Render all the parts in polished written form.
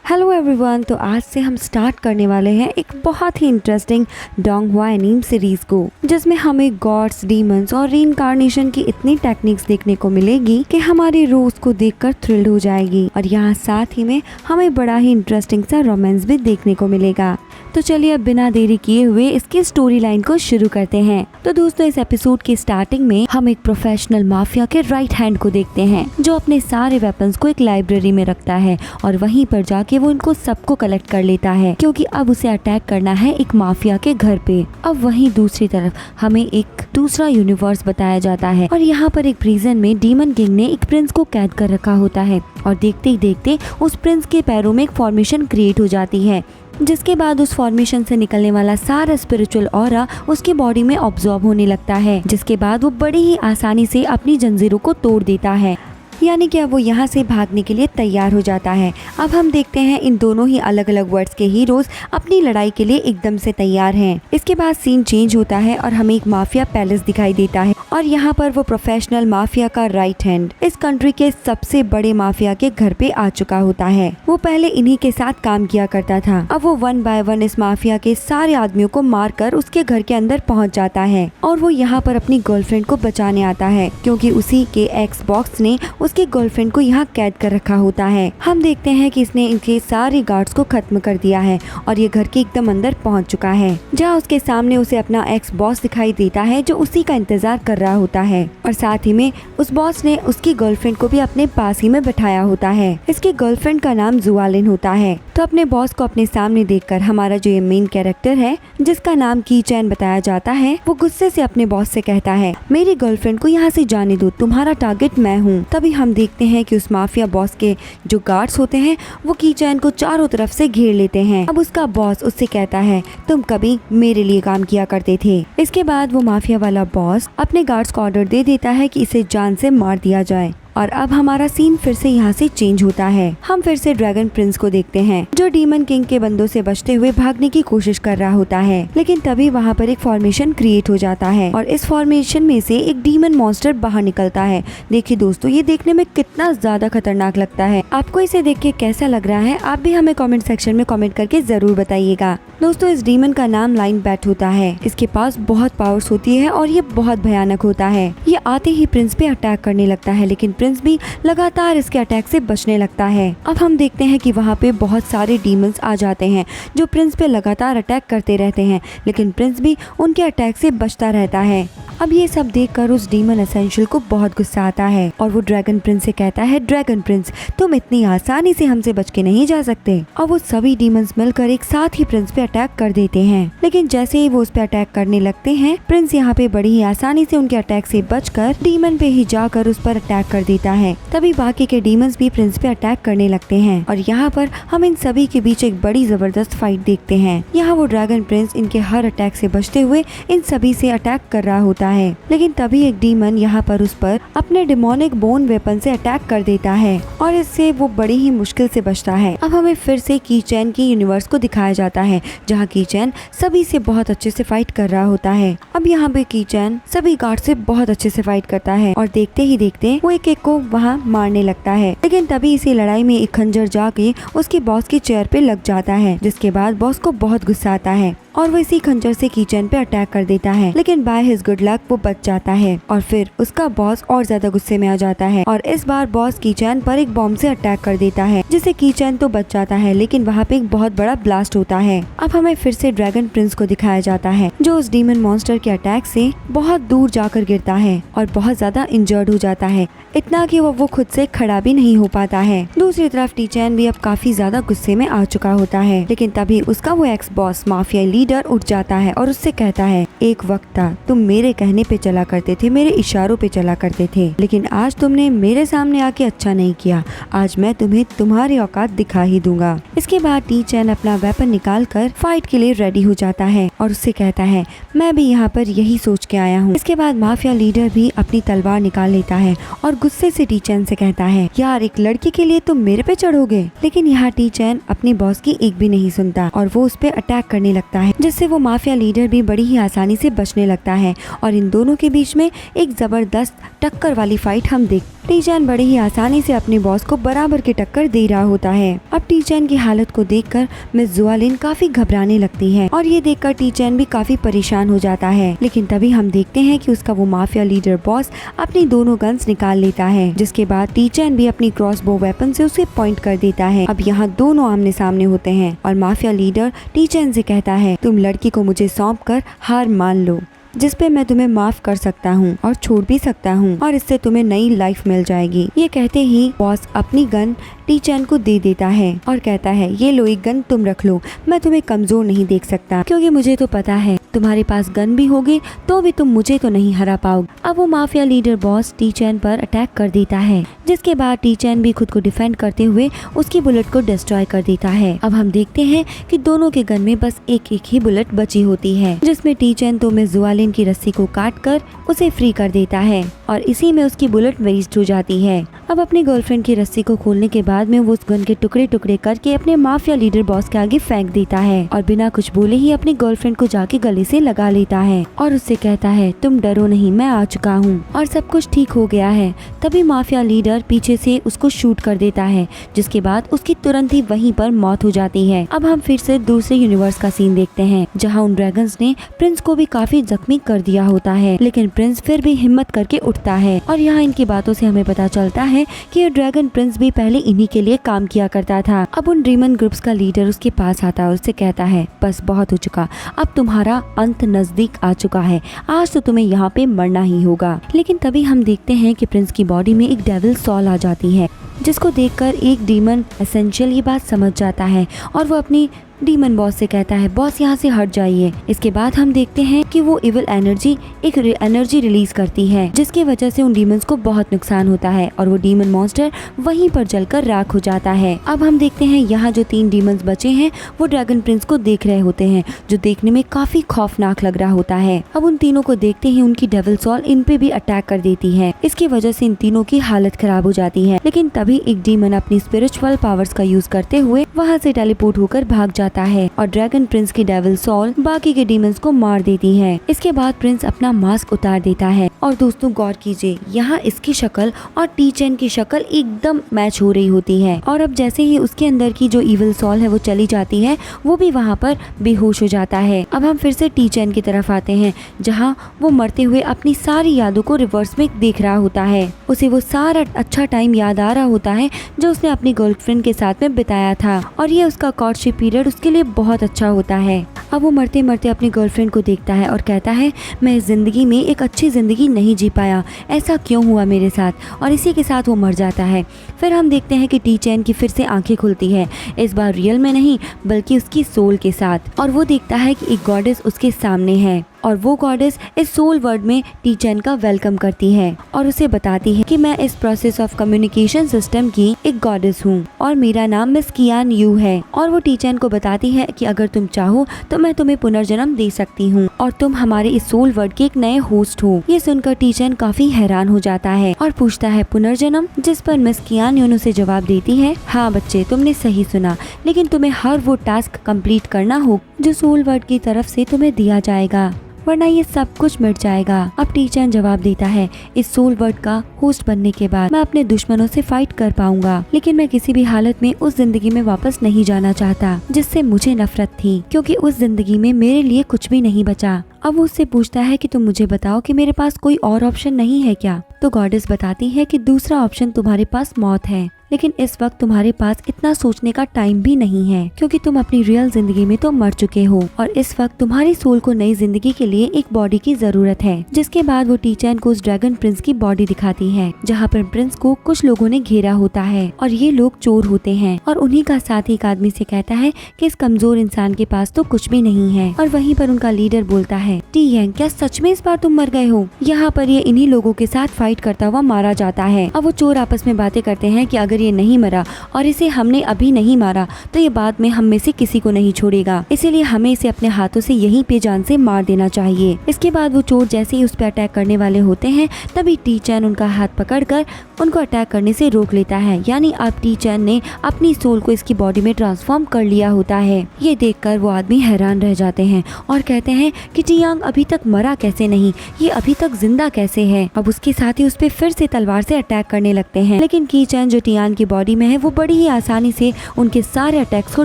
Hello everyone, तो आज से हम स्टार्ट करने वाले हैं एक बहुत ही इंटरेस्टिंग डोंगह्वा एनीम सीरीज को, जिसमें हमें गॉड्स, डीमंस और रीइंकार्नेशन की इतनी टेक्निक्स देखने को मिलेगी कि हमारी रूह उसको देखकर थ्रिल्ड हो जाएगी। और यहाँ साथ ही में हमें बड़ा ही इंटरेस्टिंग सा रोमांस भी देखने को मिलेगा। तो चलिए अब बिना देरी किए हुए इसकी स्टोरी लाइन को शुरू करते हैं। तो दोस्तों, इस एपिसोड की स्टार्टिंग में हम एक प्रोफेशनल माफिया के राइट हैंड को देखते हैं, जो अपने सारे वेपन्स को एक लाइब्रेरी में रखता है और वहीं पर जाके वो उनको सबको कलेक्ट कर लेता है, क्योंकि अब उसे अटैक करना है एक माफिया के घर पे। अब वहीं दूसरी तरफ हमें एक दूसरा यूनिवर्स बताया जाता है और यहाँ पर एक प्रिजन में डीमन किंग ने एक प्रिंस को कैद कर रखा होता है और देखते ही देखते उस प्रिंस के पैरों में एक फॉर्मेशन क्रिएट हो जाती है, जिसके बाद उस फॉर्मेशन से निकलने वाला सारा स्पिरिचुअल ऑरा उसकी बॉडी में ऑब्जॉर्ब होने लगता है, जिसके बाद वो बड़ी ही आसानी से अपनी जंजीरों को तोड़ देता है। यानी कि अब वो यहाँ से भागने के लिए तैयार हो जाता है। अब हम देखते हैं इन दोनों ही अलग अलग वर्ड्स के हीरोज अपनी लड़ाई के लिए एकदम से तैयार हैं। इसके बाद सीन चेंज होता है और हमें एक माफिया पैलेस दिखाई देता है और यहाँ पर वो प्रोफेशनल माफिया का राइट हैंड इस कंट्री के सबसे बड़े माफिया के घर पे आ चुका होता है। वो पहले इन्हीं के साथ काम किया करता था। अब वो 1 बाय 1 इस माफिया के सारे आदमियों को मारकर उसके घर के अंदर पहुँच जाता है और वो यहाँ पर अपनी गर्लफ्रेंड को बचाने आता है, क्योंकि उसी के एक्सबॉक्स ने उसकी गर्लफ्रेंड को यहाँ कैद कर रखा होता है। हम देखते हैं कि इसने इनके सारे गार्ड्स को खत्म कर दिया है और ये घर के एकदम अंदर पहुँच चुका है, जहाँ उसके सामने उसे अपना एक्स बॉस दिखाई देता है, जो उसी का इंतजार कर रहा होता है। और साथ ही में उस बॉस ने उसकी गर्लफ्रेंड को भी अपने पास ही में बैठाया होता है। इसकी गर्लफ्रेंड का नाम जुआलिन होता है। तो अपने बॉस को अपने सामने देखकर हमारा जो ये मेन कैरेक्टर है, जिसका नाम की चैन बताया जाता है, वो गुस्से से अपने बॉस से कहता है, मेरी गर्लफ्रेंड को यहाँ से जाने दो, तुम्हारा टारगेट मैं हूँ। तभी हम देखते हैं कि उस माफिया बॉस के जो गार्ड्स होते हैं वो की चैन को चारों तरफ से घेर लेते हैं। अब उसका बॉस उससे कहता है, तुम कभी मेरे लिए काम किया करते थे। इसके बाद वो माफिया वाला बॉस अपने गार्ड्स को ऑर्डर दे देता है कि इसे जान से मार दिया जाए। और अब हमारा सीन फिर से यहाँ से चेंज होता है। हम फिर से ड्रैगन प्रिंस को देखते हैं, जो डीमन किंग के बंदों से बचते हुए भागने की कोशिश कर रहा होता है। लेकिन तभी वहाँ पर एक फॉर्मेशन क्रिएट हो जाता है और इस फॉर्मेशन में से एक डीमन मॉन्स्टर बाहर निकलता है। देखिए दोस्तों, ये देखने में कितना ज्यादा खतरनाक लगता है। आपको इसे देख के कैसा लग रहा है, आप भी हमें कॉमेंट सेक्शन में कॉमेंट करके जरूर बताइएगा। दोस्तों, इस डीमन का नाम लाइन बैट होता है। इसके पास बहुत पावर्स होती है और ये बहुत भयानक होता है। ये आते ही प्रिंस पे अटैक करने लगता है, लेकिन प्रिंस भी लगातार इसके अटैक से बचने लगता है। अब हम देखते हैं कि वहाँ पे बहुत सारे डीमंस आ जाते हैं, जो प्रिंस पे लगातार अटैक करते रहते हैं, लेकिन प्रिंस भी उनके अटैक से बचता रहता है। अब ये सब देखकर उस डीमन एसेंशियल को बहुत गुस्सा आता है और वो ड्रैगन प्रिंस से कहता है, ड्रैगन प्रिंस, तुम इतनी आसानी से हमसे बच के नहीं जा सकते। और वो सभी डीमंस मिलकर एक साथ ही प्रिंस पे अटैक कर देते हैं। लेकिन जैसे ही वो उस पे अटैक करने लगते हैं, प्रिंस यहाँ पे बड़ी ही आसानी से उनके अटैक से बचकर डीमन पे ही जाकर उस पर अटैक कर देता है। तभी बाकी के डीमंस भी प्रिंस पे अटैक करने लगते हैं और यहाँ पर हम इन सभी के बीच एक बड़ी जबरदस्त फाइट देखते हैं। यहाँ वो ड्रैगन प्रिंस इनके हर अटैक से बचते हुए इन सभी से अटैक कर रहा होता है, लेकिन तभी एक डीमन यहाँ पर उस पर अपने डिमोनिक बोन वेपन से अटैक कर देता है और इससे वो बड़ी ही मुश्किल से बचता है। अब हमें फिर से की चैन की यूनिवर्स को दिखाया जाता है, जहाँ की चैन सभी से बहुत अच्छे से फाइट कर रहा होता है। अब यहाँ पे की चैन सभी गार्ड से बहुत अच्छे से फाइट करता है और देखते ही देखते वो एक एक को वहाँ मारने लगता है। लेकिन तभी इसी लड़ाई में एक खंजर जाके उसके बॉस की चेयर पे लग जाता है, जिसके बाद बॉस को बहुत गुस्सा आता है और वो इसी खंजर से कीचैन पे अटैक कर देता है। लेकिन बाय हिज गुड लक वो बच जाता है और फिर उसका बॉस और ज्यादा गुस्से में आ जाता है और इस बार बॉस कीचैन पर एक बॉम्ब से अटैक कर देता है, जिससे कीचैन तो बच जाता है, लेकिन वहाँ पे एक बहुत बड़ा ब्लास्ट होता है। अब हमें फिर से ड्रैगन प्रिंस को दिखाया जाता है, जो उस डीमन मॉन्स्टर के अटैक से बहुत दूर जाकर गिरता है और बहुत ज्यादा इंजर्ड हो जाता है, इतना कि वो खुद से खड़ा भी नहीं हो पाता है। दूसरी तरफ टीचैन भी अब काफी ज्यादा गुस्से में आ चुका होता है, लेकिन तभी उसका वो एक्स बॉस माफिया लीडर उठ जाता है और उससे कहता है, एक वक्त था तुम मेरे कहने पे चला करते थे, मेरे इशारों पे चला करते थे, लेकिन आज तुमने मेरे सामने आके अच्छा नहीं किया। आज मैं तुम्हें तुम्हारी औकात दिखा ही दूंगा। इसके बाद टीचैन अपना वेपन निकाल कर फाइट के लिए रेडी हो जाता है और उससे कहता है, मैं भी यहाँ पर यही सोच के आया हूँ। इसके बाद माफिया लीडर भी अपनी तलवार निकाल लेता है और गुस्से से टीचैन से कहता है, यार एक लड़की के लिए तुम मेरे पे चढ़ोगे। लेकिन यहाँ टीचैन अपनी बॉस की एक भी नहीं सुनता और वो उस पे अटैक करने लगता है, जिससे वो माफिया लीडर भी बड़ी ही आसानी से बचने लगता है और इन दोनों के बीच में एक जबरदस्त टक्कर वाली फाइट हम टी चैन बड़े ही आसानी से अपने बॉस को बराबर की टक्कर दे रहा होता है। अब टी चैन की हालत को देखकर मिस जुआलिन काफी घबराने लगती है और ये देखकर टी चैन भी काफी परेशान हो जाता है। लेकिन तभी हम देखते हैं कि उसका वो माफिया लीडर बॉस अपनी दोनों गन्स निकाल लेता है, जिसके बाद टी चैन भी अपनी क्रॉसबो वेपन से उसे पॉइंट कर देता है। अब यहाँ दोनों आमने सामने होते हैं और माफिया लीडर टी चैन से कहता है, तुम लड़की को मुझे सौंप कर हार मान लो, जिस पे मैं तुम्हें माफ कर सकता हूँ और छोड़ भी सकता हूँ और इससे तुम्हें नई लाइफ मिल जाएगी। ये कहते ही बॉस अपनी गन टी चैन को दे देता है और कहता है, ये लो एक गन तुम रख लो, मैं तुम्हें कमजोर नहीं देख सकता क्योंकि मुझे तो पता है तुम्हारे पास गन भी होगी तो भी तुम मुझे तो नहीं हरा पाओगे। अब वो माफिया लीडर बॉस टी चैन पर अटैक कर देता है, जिसके बाद टी चैन भी खुद को डिफेंड करते हुए उसकी बुलेट को डिस्ट्रॉय कर देता है। अब हम देखते हैं कि दोनों के गन में बस एक एक ही बुलेट बची होती है, जिसमें टी चैन तो मिस जुआलिन की रस्सी को काट कर उसे फ्री कर देता है और इसी में उसकी बुलेट वेस्ट हो जाती है। अब अपनी गर्लफ्रेंड की रस्सी को खोलने के बाद में वो उस गन के टुकड़े टुकड़े करके अपने माफिया लीडर बॉस के आगे फेंक देता है और बिना कुछ बोले ही अपनी गर्लफ्रेंड को जाके गले से लगा लेता है और उससे कहता है, तुम डरो नहीं, मैं आ चुका हूँ और सब कुछ ठीक हो गया है। तभी माफिया लीडर पीछे से उसको शूट कर देता है, जिसके बाद उसकी तुरंत ही वहीं पर मौत हो जाती है। अब हम फिर से दूसरे यूनिवर्स का सीन देखते हैं, जहाँ उन ड्रैगन्स ने प्रिंस को भी काफी जख्मी कर दिया होता है, लेकिन प्रिंस फिर भी हिम्मत करके उठता है और यहाँ इनकी बातों से हमें पता चलता है कि ये ड्रैगन प्रिंस भी पहले इन्हीं के लिए काम किया करता था। अब उन ड्रीमन ग्रुप्स का लीडर उसके पास आता है और उससे कहता है, बस बहुत हो चुका, अब तुम्हारा अंत नजदीक आ चुका है, आज तो तुम्हें यहाँ पे मरना ही होगा। लेकिन तभी हम देखते हैं कि प्रिंस की बॉडी में एक डेविल सॉल आ जाती है, जिसको देखकर एक डीमन एसेंशियल ये बात समझ जाता है और वो अपनी डीमन बॉस से कहता है, बॉस यहाँ से हट जाइए। इसके बाद हम देखते हैं कि वो इविल एनर्जी एक एनर्जी रिलीज करती है, जिसकी वजह से उन डीमंस को बहुत नुकसान होता है और वो डीमन मॉन्स्टर वहीं पर जलकर राख हो जाता है। अब हम देखते हैं यहाँ जो 3 डीमंस बचे हैं वो ड्रैगन प्रिंस को देख रहे होते हैं, जो देखने में काफी खौफनाक लग रहा होता है। अब उन तीनों को देखते ही उनकी डेविल सॉल इन पे भी अटैक कर देती है, इसकी वजह से इन तीनों की हालत खराब हो जाती है। लेकिन तभी एक डीमन अपनी स्पिरिचुअल पावर्स का यूज करते हुए वहाँ से टेलीपोर्ट होकर भाग जाता है और ड्रैगन प्रिंस की डेविल सॉल बाकी के डीमंस को मार देती है। इसके बाद प्रिंस अपना मास्क उतार देता है और दोस्तों गौर कीजिए, यहाँ इसकी शक्ल और टी चैन की शक्ल एकदम मैच हो रही होती है और अब जैसे ही उसके अंदर की जो इविल सॉल है वो चली जाती है, वो भी वहाँ पर बेहोश हो जाता है। अब हम फिर से टी चैन की तरफ आते हैं, जहाँ वो मरते हुए अपनी सारी यादों को रिवर्स में देख रहा होता है। उसे वो सारा अच्छा टाइम याद आ रहा होता है जो उसने अपनी गर्लफ्रेंड के साथ में बिताया था और ये उसका कॉर्टशिप पीरियड उसके लिए बहुत अच्छा होता है। अब वो मरते मरते अपनी गर्लफ्रेंड को देखता है और कहता है, मैं इस जिंदगी में एक अच्छी जिंदगी नहीं जी पाया, ऐसा क्यों हुआ मेरे साथ, और इसी के साथ वो मर जाता है। फिर हम देखते हैं कि टी चैन की फिर से आंखें खुलती है, इस बार रियल में नहीं बल्कि उसकी सोल के साथ, और वो देखता है कि एक गॉडेस उसके सामने है और वो गॉडेस इस सोल वर्ड में टी चैन का वेलकम करती है और उसे बताती है कि मैं इस प्रोसेस ऑफ कम्युनिकेशन सिस्टम की एक गॉडेस हूँ और मेरा नाम मिस कियान यू है। और वो टी चैन को बताती है कि अगर तुम चाहो तो मैं तुम्हें पुनर्जन्म दे सकती हूँ और तुम हमारे इस सोल वर्ड के एक नए होस्ट हो। ये सुनकर टी चैन काफी हैरान हो जाता है और पूछता है, पुनर्जन्म? जिस पर मिस कियान यून उसे जवाब देती है, हाँ बच्चे, तुमने सही सुना, लेकिन तुम्हें हर वो टास्क कंप्लीट करना हो जो सोल वर्ड की तरफ से तुम्हें दिया जाएगा, वरना ये सब कुछ मिट जाएगा। अब टी चैन जवाब देता है, इस सोल वर्ड का होस्ट बनने के बाद मैं अपने दुश्मनों से फाइट कर पाऊंगा, लेकिन मैं किसी भी हालत में उस जिंदगी में वापस नहीं जाना चाहता जिससे मुझे नफरत थी, क्योंकि उस जिंदगी में मेरे लिए कुछ भी नहीं बचा। अब वो उससे पूछता है कि तुम मुझे बताओ कि मेरे पास कोई और ऑप्शन नहीं है क्या? तो गॉडेस बताती है कि दूसरा ऑप्शन तुम्हारे पास मौत है, लेकिन इस वक्त तुम्हारे पास इतना सोचने का टाइम भी नहीं है, क्योंकि तुम अपनी रियल जिंदगी में तो मर चुके हो और इस वक्त तुम्हारी सोल को नई जिंदगी के लिए एक बॉडी की जरूरत है। जिसके बाद वो टी चैन को उस ड्रैगन प्रिंस की बॉडी दिखाती है, जहाँ पर प्रिंस को कुछ लोगों ने घेरा होता है और ये लोग चोर होते हैं और उन्हीं का साथ एक आदमी से कहता है कि इस कमजोर इंसान के पास तो कुछ भी नहीं है। और वहीं पर उनका लीडर बोलता है, टी यांग, क्या सच में इस बार तुम मर गए हो? यहाँ पर ये इन्हीं लोगों के साथ फाइट करता हुआ मारा जाता है। अब वो चोर आपस में बातें करते हैं कि अगर ये नहीं मरा और इसे हमने अभी नहीं मारा तो ये बाद में हम में से किसी को नहीं छोड़ेगा, इसीलिए हमें इसे अपने हाथों से यहीं पे जान से मार देना चाहिए। इसके बाद वो चोर जैसे ही उस पर अटैक करने वाले होते हैं, तभी टी चैन उनका हाथ पकड़कर उनको अटैक करने से रोक लेता है। यानी अब टी चैन ने अपनी सोल को इसकी बॉडी में ट्रांसफॉर्म कर लिया होता है। ये देखकर वो आदमी हैरान रह जाते हैं और कहते हैं कि टी यांग अभी तक मरा कैसे नहीं, ये अभी तक जिंदा कैसे है? अब उसके साथ ही बाकी उस पे फिर से तलवार से अटैक करने लगते हैं, लेकिन की चैन जो टियान की बॉडी में है वो बड़ी ही आसानी से उनके सारे अटैक्स को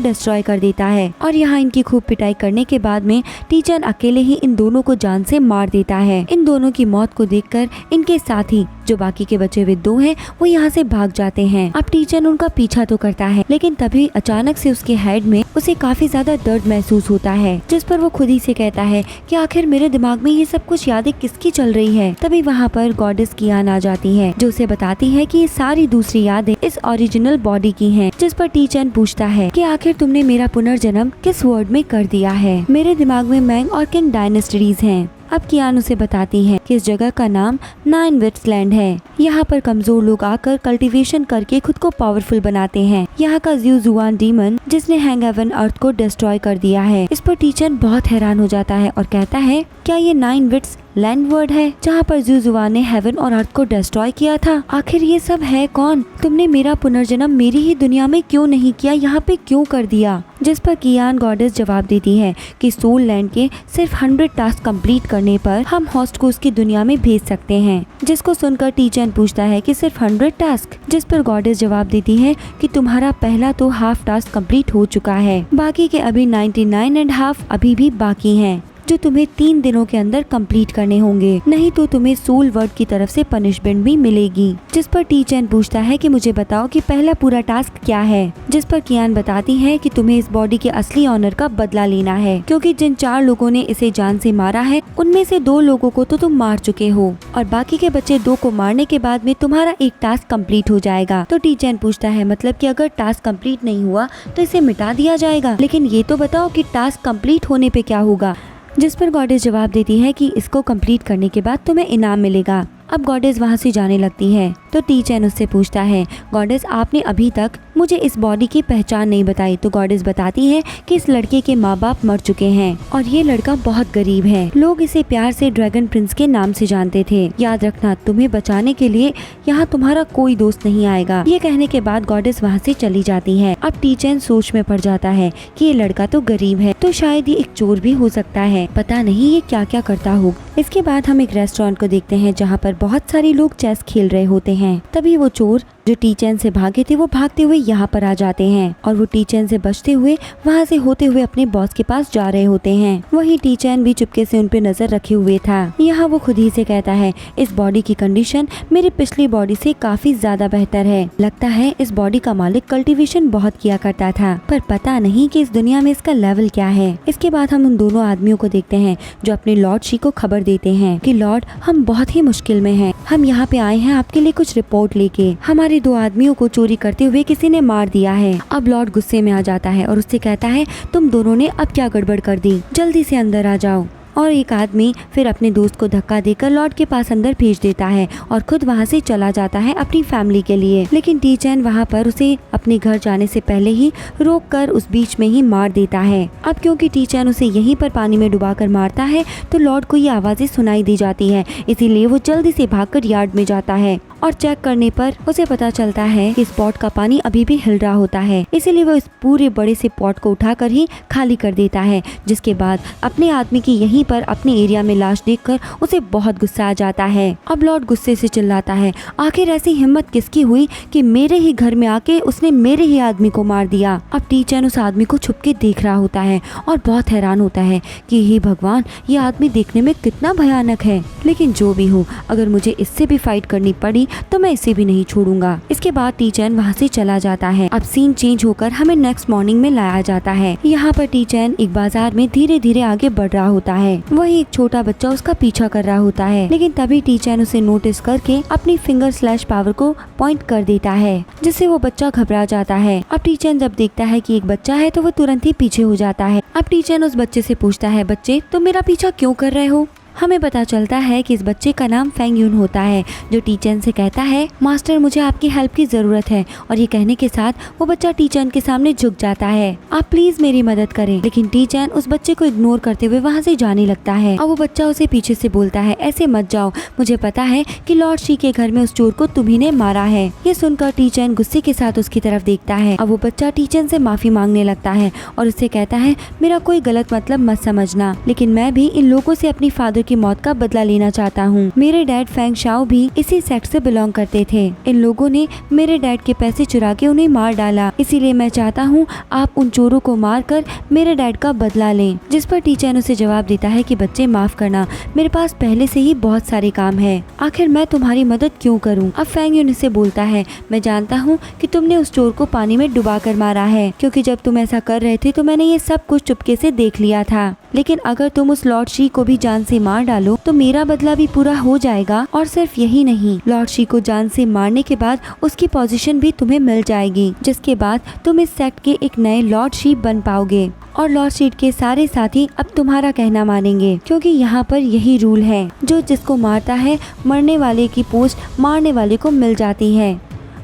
डिस्ट्रॉय कर देता है। और यहाँ इनकी खूब पिटाई करने के बाद में टी चैन अकेले ही इन दोनों को जान से मार देता है। इन दोनों की मौत को देखकर इनके साथी जो बाकी के बचे हुए दो हैं वो यहाँ से भाग जाते हैं। अब टी चैन उनका पीछा तो करता है, लेकिन तभी अचानक से उसके हेड में उसे काफी ज्यादा दर्द महसूस होता है, जिस पर वो खुद ही से कहता है कि आखिर मेरे दिमाग में ये सब कुछ यादें किसकी चल रही है। तभी वहाँ पर गॉडेस कियान आ जाती है, जो उसे बताती है कि ये सारी दूसरी यादें इस ओरिजिनल बॉडी की हैं। जिस पर टी चैन पूछता है कि आखिर तुमने मेरा पुनर्जन्म किस वर्ड में कर दिया है। मेरे दिमाग में मैंग और किंग डायनेस्टीज हैं। अब कियान उसे बताती है कि इस जगह का नाम 9 विट्स लैंड है। यहाँ पर कमजोर लोग आकर कल्टीवेशन करके खुद को पावरफुल बनाते हैं। यहाँ का ज़्यूज़ुआन डीमन जिसने हैंगहेवन अर्थ को डिस्ट्रॉय कर दिया है। इस पर टी चैन बहुत हैरान हो जाता है और कहता है क्या ये 9 विट्स लैंड वर्ड है जहाँ पर ज़्यूज़ुआन ने हेवन और अर्थ को डिस्ट्रॉय किया था। आखिर ये सब है कौन? तुमने मेरा पुनर्जन्म मेरी ही दुनिया में क्यों नहीं किया, यहाँ पे क्यों कर दिया? जिस पर कियान गॉडेस जवाब देती है कि सोल लैंड के सिर्फ 100 टास्क कंप्लीट करने पर हम होस्ट को उसकी दुनिया में भेज सकते हैं। जिसको सुनकर टी चैन पूछता है कि सिर्फ 100 टास्क? जिस पर गॉडेस जवाब देती है कि तुम्हारा पहला तो हाफ टास्क कंप्लीट हो चुका है, बाकी के अभी 99.5 अभी भी बाकी हैं, जो तुम्हें 3 दिनों के अंदर कंप्लीट करने होंगे, नहीं तो तुम्हें सोल वर्ड की तरफ से पनिशमेंट भी मिलेगी। जिस पर टी चैन पूछता है कि मुझे बताओ कि पहला पूरा टास्क क्या है। जिस पर कियान बताती है कि तुम्हें इस बॉडी के असली ऑनर का बदला लेना है, क्योंकि जिन 4 लोगों ने इसे जान से मारा है उनमें से 2 लोगों को तो तुम मार चुके हो और बाकी के बचे 2 को मारने के बाद में तुम्हारा एक टास्क कंप्लीट हो जाएगा। तो टी चैन पूछता है मतलब कि अगर टास्क कंप्लीट नहीं हुआ तो इसे मिटा दिया जाएगा, लेकिन ये तो बताओ कि टास्क कंप्लीट होने पे क्या होगा। जिस पर गॉडेस जवाब देती है कि इसको कंप्लीट करने के बाद तुम्हें इनाम मिलेगा। अब गॉडेस वहाँ से जाने लगती है तो टी चैन उससे पूछता है गॉडेस आपने अभी तक मुझे इस बॉडी की पहचान नहीं बताई। तो गॉडेस बताती है कि इस लड़के के माँ बाप मर चुके हैं और ये लड़का बहुत गरीब है। लोग इसे प्यार से ड्रैगन प्रिंस के नाम से जानते थे। याद रखना तुम्हें बचाने के लिए यहाँ तुम्हारा कोई दोस्त नहीं आएगा। ये कहने के बाद गॉडेस वहाँ से चली जाती है। अब टी चैन सोच में पड़ जाता है कि ये लड़का तो गरीब है तो शायद ये एक चोर भी हो सकता है, पता नहीं ये क्या क्या करता हो। इसके बाद हम एक रेस्टोरेंट को देखते हैं जहाँ पर बहुत सारे लोग चेस खेल रहे होते हैं। तभी वो चोर जो टी चैन से भागे थे वो भागते हुए यहाँ पर आ जाते हैं और वो टी चैन से बचते हुए वहाँ से होते हुए अपने बॉस के पास जा रहे होते हैं। वहीं टी चैन भी चुपके से उन पे नजर रखे हुए था। यहाँ वो खुद ही से कहता है इस बॉडी की कंडीशन मेरी पिछली बॉडी से काफी ज्यादा बेहतर है। लगता है इस बॉडी का मालिक कल्टीवेशन बहुत किया करता था, पर पता नहीं कि इस दुनिया में इसका लेवल क्या है। इसके बाद हम उन दोनों आदमियों को देखते हैं जो अपने लॉर्ड शी को खबर देते हैं कि लॉर्ड हम बहुत ही मुश्किल में हैं। हम यहाँ पे आए हैं आपके लिए कुछ रिपोर्ट लेके। हमारे 2 आदमियों को चोरी करते हुए किसी ने मार दिया है। अब लॉर्ड गुस्से में आ जाता है और उससे कहता है तुम दोनों ने अब क्या गड़बड़ कर दी, जल्दी से अंदर आ जाओ। और एक आदमी फिर अपने दोस्त को धक्का देकर लॉर्ड के पास अंदर भेज देता है और खुद वहाँ से चला जाता है अपनी फैमिली के लिए। लेकिन टी चैन वहाँ पर उसे अपने घर जाने से पहले ही रोक कर उस बीच में ही मार देता है। अब क्योंकि टी चैन उसे यहीं पर पानी में डुबाकर मारता है तो लॉर्ड को ये आवाजें सुनाई दी जाती है, इसीलिए वो जल्दी से भागकर यार्ड में जाता है और चेक करने पर उसे पता चलता है कि इस पॉट का पानी अभी भी हिल रहा होता है। इसीलिए वो इस पूरे बड़े से पॉट को उठाकर ही खाली कर देता है, जिसके बाद अपने आदमी की यहीं पर अपने एरिया में लाश देखकर उसे बहुत गुस्सा आ जाता है। अब लॉर्ड गुस्से से चिल्लाता है आखिर ऐसी हिम्मत किसकी हुई कि मेरे ही घर में आके उसने मेरे ही आदमी को मार दिया। अब टी चैन उस आदमी को छुप के देख रहा होता है और बहुत हैरान होता है कि हे भगवान ये आदमी देखने में कितना भयानक है। लेकिन जो भी हो, अगर मुझे इससे भी फाइट करनी पड़ी तो मैं इसे भी नहीं छोड़ूंगा। इसके बाद टी चैन वहाँ से चला जाता है। अब सीन चेंज होकर हमें नेक्स्ट मॉर्निंग में लाया जाता है। यहाँ पर टी चैन एक बाजार में धीरे धीरे आगे बढ़ रहा होता है। वहीं एक छोटा बच्चा उसका पीछा कर रहा होता है, लेकिन तभी टी चैन उसे नोटिस करके अपनी फिंगर स्लैश पावर को पॉइंट कर देता है, जिससे वो बच्चा घबरा जाता है। अब टी चैन जब देखता है कि एक बच्चा है तो वो तुरंत ही पीछे हो जाता है। अब टी चैन उस बच्चे से पूछता है बच्चे तुम मेरा पीछा क्यों कर रहे हो। हमें पता चलता है कि इस बच्चे का नाम फेंग यून होता है, जो टी चैन से कहता है मास्टर मुझे आपकी हेल्प की जरूरत है। और ये कहने के साथ वो बच्चा टी चैन के सामने झुक जाता है, आप प्लीज मेरी मदद करें। लेकिन टी चैन उस बच्चे को इग्नोर करते हुए वहाँ से जाने लगता है और वो बच्चा उसे पीछे से बोलता है ऐसे मत जाओ, मुझे पता है कि लॉर्ड शी के घर में उस चोर को तुम्ही ने मारा है। ये सुनकर टी चैन गुस्से के साथ उसकी तरफ देखता है और वो बच्चा टी चैन से माफी मांगने लगता है और उससे कहता है मेरा कोई गलत मतलब मत समझना, लेकिन मैं भी इन लोगों से अपनी फादर की मौत का बदला लेना चाहता हूँ। मेरे डैड फेंग शाओ भी इसी सेक्ट से बिलोंग करते थे। इन लोगों ने मेरे डैड के पैसे चुरा के उन्हें मार डाला, इसीलिए मैं चाहता हूँ आप उन चोरों को मार कर मेरे डैड का बदला लें। जिस पर टी चैन उसे जवाब देता है कि बच्चे माफ करना, मेरे पास पहले से ही बहुत सारे काम है, आखिर मैं तुम्हारी मदद क्यों करूं। अब फेंग यून से बोलता है, मैं जानता हूँ कि तुमने उस चोर को पानी में डुबा कर मारा है, क्योंकि जब तुम ऐसा कर रहे थे तो मैंने ये सब कुछ चुपके से देख लिया था। लेकिन अगर तुम उस लॉर्ड शी को भी जान से मार डालो तो मेरा बदला भी पूरा हो जाएगा। और सिर्फ यही नहीं, लॉर्ड शी को जान से मारने के बाद उसकी पोजीशन भी तुम्हें मिल जाएगी, जिसके बाद तुम इस सेक्ट के एक नए लॉर्ड शी बन पाओगे और लॉर्ड शीट के सारे साथी अब तुम्हारा कहना मानेंगे, क्योंकि यहाँ पर यही रूल है, जो जिसको मारता है मरने वाले की पोस्ट मारने वाले को मिल जाती है।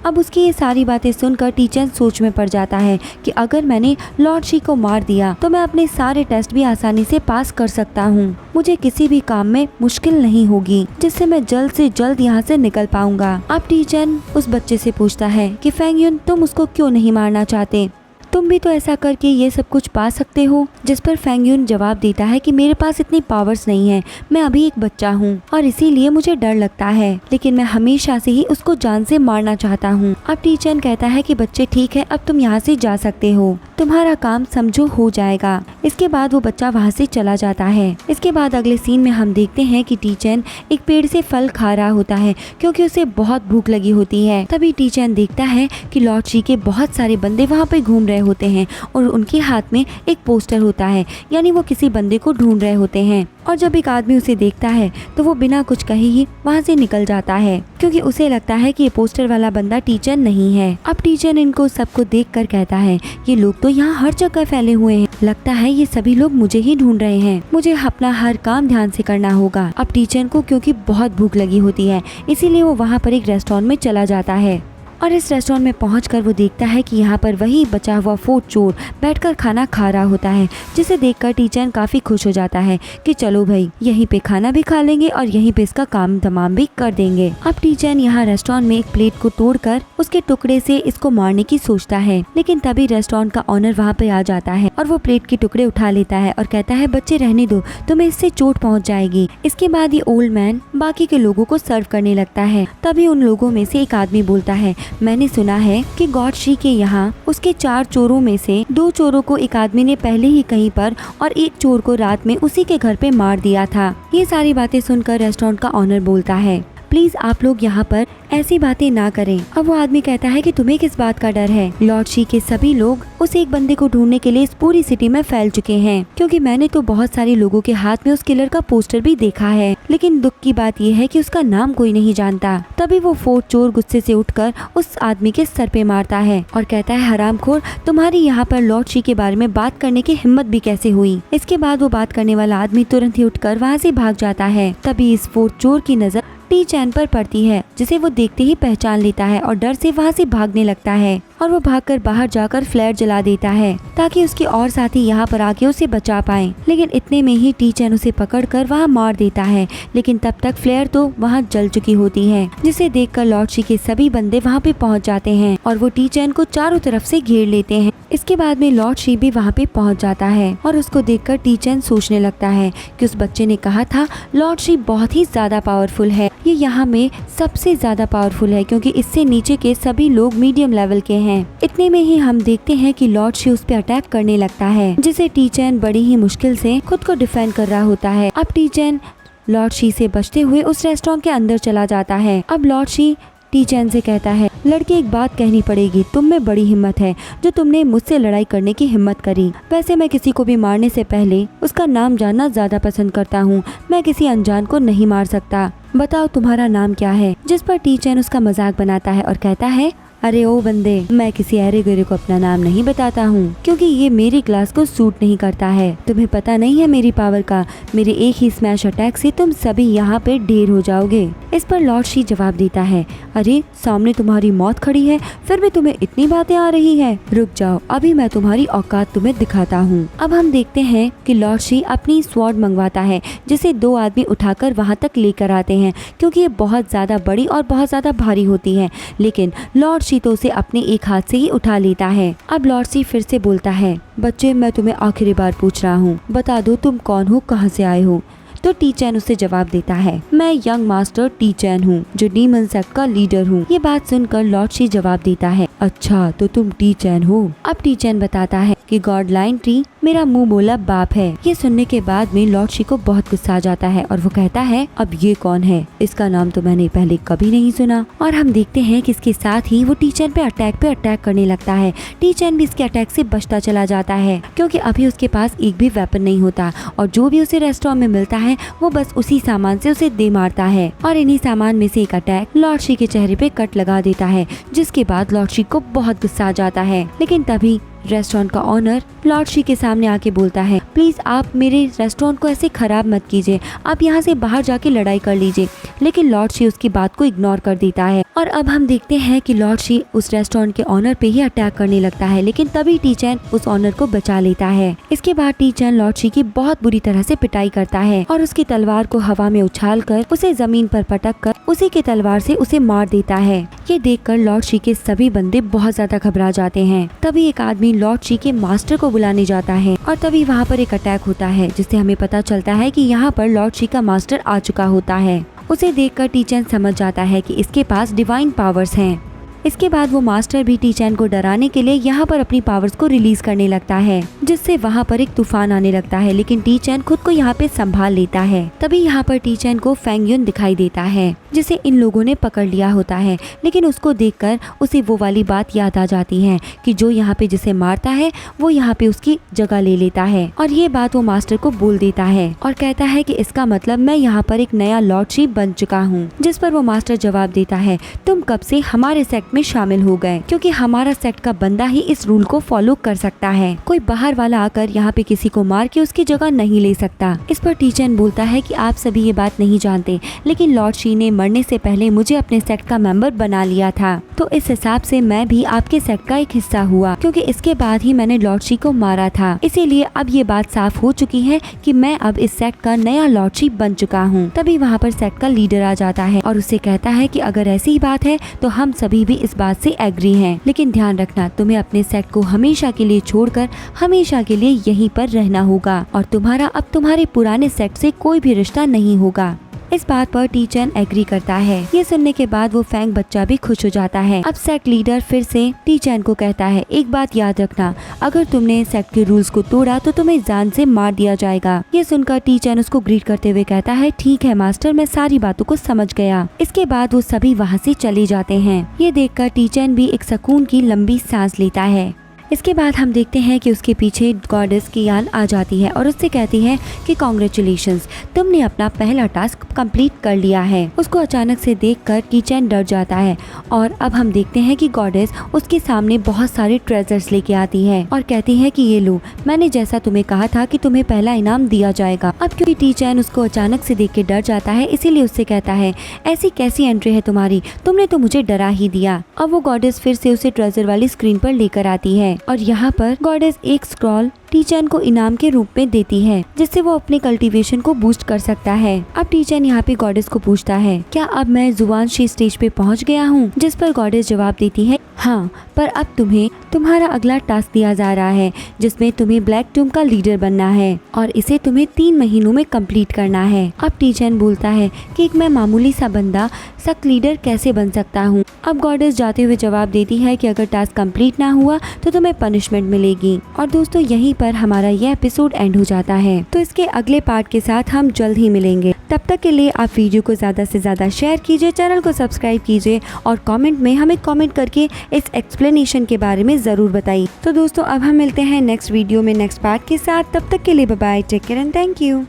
अब उसकी ये सारी बातें सुनकर टी चैन सोच में पड़ जाता है कि अगर मैंने लॉर्ड शी को मार दिया तो मैं अपने सारे टेस्ट भी आसानी से पास कर सकता हूँ। मुझे किसी भी काम में मुश्किल नहीं होगी, जिससे मैं जल्द से जल्द यहाँ से निकल पाऊंगा। अब टी चैन उस बच्चे से पूछता है कि फेंग यून, तुम उसको क्यों नहीं मारना चाहते? तुम भी तो ऐसा करके ये सब कुछ पा सकते हो। जिस पर फेंग यून जवाब देता है कि मेरे पास इतनी पावर्स नहीं है, मैं अभी एक बच्चा हूँ और इसीलिए मुझे डर लगता है, लेकिन मैं हमेशा से ही उसको जान से मारना चाहता हूँ। अब टी चैन कहता है कि बच्चे ठीक है, अब तुम यहाँ से जा सकते हो, तुम्हारा काम समझो हो जाएगा। इसके बाद वो बच्चा वहाँ से चला जाता है। इसके बाद अगले सीन में हम देखते हैं कि टी चैन एक पेड़ से फल खा रहा होता है, क्योंकि उसे बहुत भूख लगी होती है। तभी टी चैन देखता है कि लॉर्ड शी के बहुत सारे बंदे वहाँ पे घूम रहे होते हैं और उनके हाथ में एक पोस्टर होता है, यानी वो किसी बंदे को ढूंढ रहे होते हैं। और जब एक आदमी उसे देखता है तो वो बिना कुछ कहे ही वहाँ से निकल जाता है, क्योंकि उसे लगता है कि ये पोस्टर वाला बंदा टी चैन नहीं है। अब टी चैन इनको सबको देखकर कहता है, ये लोग तो यहाँ हर जगह फैले हुए हैं, लगता है ये सभी लोग मुझे ही ढूंढ रहे हैं, मुझे अपना हर काम ध्यान से करना होगा। अब टी चैन को क्योंकि बहुत भूख लगी होती है, इसीलिए वो वहाँ पर एक रेस्टोरेंट में चला जाता है और इस रेस्टोरेंट में पहुंचकर वो देखता है कि यहाँ पर वही बचा हुआ फोर्थ चोर बैठकर खाना खा रहा होता है, जिसे देखकर टी चैन काफी खुश हो जाता है कि चलो भाई, यहीं पे खाना भी खा लेंगे और यहीं पे इसका काम तमाम भी कर देंगे। अब टी चैन यहाँ रेस्टोरेंट में एक प्लेट को तोड़कर उसके टुकड़े से इसको मारने की सोचता है, लेकिन तभी रेस्टोरेंट का ऑनर वहाँ पे आ जाता है और वो प्लेट के टुकड़े उठा लेता है और कहता है, बच्चे रहने दो, तुम्हें इससे चोट पहुँच जाएगी। इसके बाद ये ओल्ड मैन बाकी के लोगों को सर्व करने लगता है। तभी उन लोगों में से एक आदमी बोलता है, मैंने सुना है कि गॉड शी के यहाँ उसके 4 चोरों में से 2 चोरों को एक आदमी ने पहले ही कहीं पर और एक चोर को रात में उसी के घर पे मार दिया था। ये सारी बातें सुनकर रेस्टोरेंट का ऑनर बोलता है, प्लीज आप लोग यहाँ पर ऐसी बातें ना करें। अब वो आदमी कहता है कि तुम्हें किस बात का डर है? लॉर्ड शी के सभी लोग उस एक बंदे को ढूंढने के लिए इस पूरी सिटी में फैल चुके हैं, क्योंकि मैंने तो बहुत सारे लोगों के हाथ में उस किलर का पोस्टर भी देखा है, लेकिन दुख की बात यह है कि उसका नाम कोई नहीं जानता। तभी वो फोर्थ चोर गुस्से से उठकर उस आदमी के सर पे मारता है और कहता है, हरामखोर, तुम्हारी यहाँ पर लॉर्ड शी के बारे में बात करने की हिम्मत भी कैसे हुई? इसके बाद वो बात करने वाला आदमी तुरंत ही उठकर वहाँ से भाग जाता है। तभी इस फोर्थ चोर की नजर टी चैन पर पड़ती है, जिसे वो देखते ही पहचान लेता है और डर से वहाँ से भागने लगता है और वो भागकर बाहर जाकर फ्लेयर जला देता है ताकि उसके और साथी यहाँ पर आके उसे बचा पाएं। लेकिन इतने में ही टी चैन उसे पकड़कर वहाँ मार देता है, लेकिन तब तक फ्लेयर तो वहाँ जल चुकी होती है, जिसे देखकर लॉर्ड शी के सभी बंदे वहाँ पे पहुँच जाते हैं और वो टी चैन को चारों तरफ से घेर लेते हैं। इसके बाद में लॉर्ड शी भी वहाँ पे पहुँच जाता है और उसको देखकर टी चैन सोचने लगता है कि उस बच्चे ने कहा था लॉर्ड शी बहुत ही ज्यादा पावरफुल है, ये यहाँ में सबसे ज्यादा पावरफुल है, क्योंकि इससे नीचे के सभी लोग मीडियम लेवल के हैं। इतने में ही हम देखते हैं कि लॉर्ड शी उस पे अटैक करने लगता है, जिसे टी चैन बड़ी ही मुश्किल से खुद को डिफेंड कर रहा होता है। अब टी चैन लॉर्ड शी से बचते हुए उस रेस्टोरेंट के अंदर चला जाता है। अब लॉर्ड शी टी चैन से कहता है, लड़के एक बात कहनी पड़ेगी, तुम में बड़ी हिम्मत है जो तुमने मुझसे लड़ाई करने की हिम्मत करी। वैसे मैं किसी को भी मारने से पहले उसका नाम जानना ज्यादा पसंद करता हूँ, मैं किसी अनजान को नहीं मार सकता। बताओ तुम्हारा नाम क्या है? जिस पर टी चैन उसका मजाक बनाता है और कहता है, अरे ओ बंदे, मैं किसी अरे गरे को अपना नाम नहीं बताता हूँ, क्योंकि ये मेरी क्लास को सूट नहीं करता है। तुम्हें पता नहीं है मेरी पावर का, मेरे एक ही स्मैश अटैक से तुम सभी यहाँ पे ढेर हो जाओगे। इस पर लॉर्ड शी जवाब देता है, अरे सामने तुम्हारी मौत खड़ी है, फिर भी तुम्हें इतनी बातें आ रही है, रुक जाओ, अभी मैं तुम्हारी औकात तुम्हें दिखाता हूँ। अब हम देखते हैं कि लॉर्ड शी अपनी स्वॉर्ड मंगवाता है, जिसे 2 आदमी उठाकर वहाँ तक लेकर आते हैं, क्योंकि ये बहुत ज्यादा बड़ी और बहुत ज्यादा भारी होती है, लेकिन लॉर्ड शी तो उसे अपने एक हाथ से ही उठा लेता है। अब लॉर्ड शी फिर से बोलता है, बच्चे मैं तुम्हें आखिरी बार पूछ रहा हूँ, बता दो तुम कौन हो, कहाँ से आए हो? तो टी-चैन उसे जवाब देता है, मैं यंग मास्टर टी-चैन हूँ जो डीमन सेक्ट का लीडर हूँ। ये बात सुनकर लॉर्ड शी जवाब देता है, अच्छा तो तुम टी-चैन हो। अब टी-चैन बताता है कि गॉड लाइन ट्री मेरा मुंह बोला बाप है। ये सुनने के बाद में लॉर्ड शी को बहुत गुस्सा आ जाता है और वो कहता है, अब ये कौन है, इसका नाम तो मैंने पहले कभी नहीं सुना। और हम देखते हैं कि इसके साथ ही वो टी-चैन पे अटैक करने लगता है। टी-चैन भी इसके अटैक से बचता चला जाता है क्योंकि अभी उसके पास एक भी वेपन नहीं होता और जो भी उसे रेस्टोरेंट में मिलता है वो बस उसी सामान से उसे दे मारता है। और इन्हीं सामान में से एक अटैक लॉर्ड शी के चेहरे पे कट लगा देता है, जिसके बाद लॉर्ड शी को बहुत गुस्सा आ जाता है। लेकिन तभी रेस्टोरेंट का ऑनर लॉर्ड शी के सामने आके बोलता है, प्लीज आप मेरे रेस्टोरेंट को ऐसे खराब मत कीजिए, आप यहाँ से बाहर जाके लड़ाई कर लीजिए। लेकिन लॉर्ड शी उसकी बात को इग्नोर कर देता है और अब हम देखते हैं कि लॉर्ड शी उस रेस्टोरेंट के ऑनर पे ही अटैक करने लगता है। लेकिन तभी टी-चैन उस ऑनर को बचा लेता है। इसके बाद टी-चैन लॉर्ड शी की बहुत बुरी तरह से पिटाई करता है और उसकी तलवार को हवा में उछाल कर उसे जमीन पर पटक कर उसी के तलवार से उसे मार देता है। ये देखकर लॉर्ड शी के सभी बंदे बहुत ज्यादा घबरा जाते हैं। तभी एक आदमी लॉर्ड शी के मास्टर को बुलाने जाता है और तभी वहाँ पर एक अटैक होता है, जिससे हमें पता चलता है कि यहाँ पर लॉर्ड शी का मास्टर आ चुका होता है। उसे देखकर टी-चैन समझ जाता है कि इसके पास डिवाइन पावर्स हैं। इसके बाद वो मास्टर भी टी-चैन को डराने के लिए यहाँ पर अपनी पावर्स को रिलीज करने लगता है, जिससे वहाँ पर एक तूफान आने लगता है। लेकिन टी-चैन खुद को यहाँ पे संभाल लेता है। तभी यहाँ पर टी-चैन को फेंग युन दिखाई देता है, जिसे इन लोगों ने पकड़ लिया होता है। लेकिन उसको देखकर उसे वो वाली बात याद आ जाती है कि जो यहाँ पे जिसे मारता है वो यहाँ पे उसकी जगह ले लेता है। और ये बात वो मास्टर को बोल देता है और कहता है कि इसका मतलब मैं यहाँ पर एक नया लॉर्ड शी बन चुका हूँ। जिस पर वो मास्टर जवाब देता है, तुम कब से हमारे सेक्ट में शामिल हो गए, क्योंकि हमारा सेक्ट का बंदा ही इस रूल को फॉलो कर सकता है। कोई बाहर वाला आकर यहाँ पे किसी को मार के उसकी जगह नहीं ले सकता। इस पर टी-चैन बोलता है कि आप सभी ये बात नहीं जानते, लेकिन लॉर्ड शी ने मरने से पहले मुझे अपने सेक्ट का मेंबर बना लिया था, तो इस हिसाब से मैं भी आपके सेक्ट का एक हिस्सा हुआ, क्योंकि इसके बाद ही मैंने लॉर्ड शी को मारा था। इसीलिए अब ये बात साफ हो चुकी है कि मैं अब इस सेक्ट का नया लॉर्ड शी बन चुका हूँ। तभी वहाँ पर सेक्ट का लीडर आ जाता है और उससे कहता है कि अगर ऐसी ही बात है तो हम सभी भी इस बात से एग्री हैं, लेकिन ध्यान रखना तुम्हें अपने सेक्ट को हमेशा के लिए छोड़कर हमेशा के लिए यहीं पर रहना होगा और तुम्हारा अब तुम्हारे पुराने सेक्ट से कोई भी रिश्ता नहीं होगा। इस बात पर टी-चैन एग्री करता है। ये सुनने के बाद वो फैंग बच्चा भी खुश हो जाता है। अब सेक्ट लीडर फिर से टी-चैन को कहता है, एक बात याद रखना, अगर तुमने सेक्ट के रूल्स को तोड़ा तो तुम्हें जान से मार दिया जाएगा। ये सुनकर टी-चैन उसको ग्रीट करते हुए कहता है, ठीक है मास्टर, मैं सारी बातों को समझ गया। इसके बाद वो सभी वहाँ से चले जाते हैं। ये देखकर टी-चैन भी एक सुकून की लंबी सांस लेता है। इसके बाद हम देखते हैं कि उसके पीछे गॉडेस कियान आ जाती है और उससे कहती है कि कॉन्ग्रेचुलेशंस, तुमने अपना पहला टास्क कंप्लीट कर लिया है। उसको अचानक से देखकर टी-चैन डर जाता है और अब हम देखते हैं कि गॉडेस उसके सामने बहुत सारे ट्रेजर्स लेके आती है और कहती है कि ये लो, मैंने जैसा तुम्हें कहा था कि तुम्हें पहला इनाम दिया जाएगा। अब क्योंकि टी-चैन उसको अचानक से देख के डर जाता है, इसीलिए उससे कहता है, ऐसी कैसी एंट्री है तुम्हारी, तुमने तो मुझे डरा ही दिया। अब वो गॉडेस फिर से उसे ट्रेजर वाली स्क्रीन पर लेकर आती है और यहाँ पर गॉडेस एक स्क्रॉल टी-चैन को इनाम के रूप में देती है, जिससे वो अपने कल्टीवेशन को बूस्ट कर सकता है। अब टी-चैन यहाँ पे गॉडेस को पूछता है, क्या अब मैं जुवानशी स्टेज पे पहुँच गया हूँ? जिस पर गॉडेस जवाब देती है, हाँ, पर अब तुम्हें तुम्हारा अगला टास्क दिया जा रहा है, जिसमें तुम्हें ब्लैक टूम का लीडर बनना है और इसे तुम्हें 3 महीनों में कंप्लीट करना है। अब टी-चैन बोलता है कि मैं मामूली सा बंदा सख्त लीडर कैसे बन सकता हूँ? अब गॉडेस जाते हुए जवाब देती है कि अगर टास्क कंप्लीट ना हुआ तो तुम्हें पनिशमेंट मिलेगी। और दोस्तों, यहीं पर हमारा यह एपिसोड एंड हो जाता है। तो इसके अगले पार्ट के साथ हम जल्द ही मिलेंगे। तब तक के लिए आप वीडियो को ज्यादा से ज्यादा शेयर कीजिए, चैनल को सब्सक्राइब कीजिए और कमेंट में हमें कमेंट करके इस एक्सप्लेनेशन के बारे में जरूर बताइए। तो दोस्तों, अब हम मिलते हैं नेक्स्ट वीडियो में नेक्स्ट पार्ट के साथ। तब तक के लिए bye bye, take care and thank you.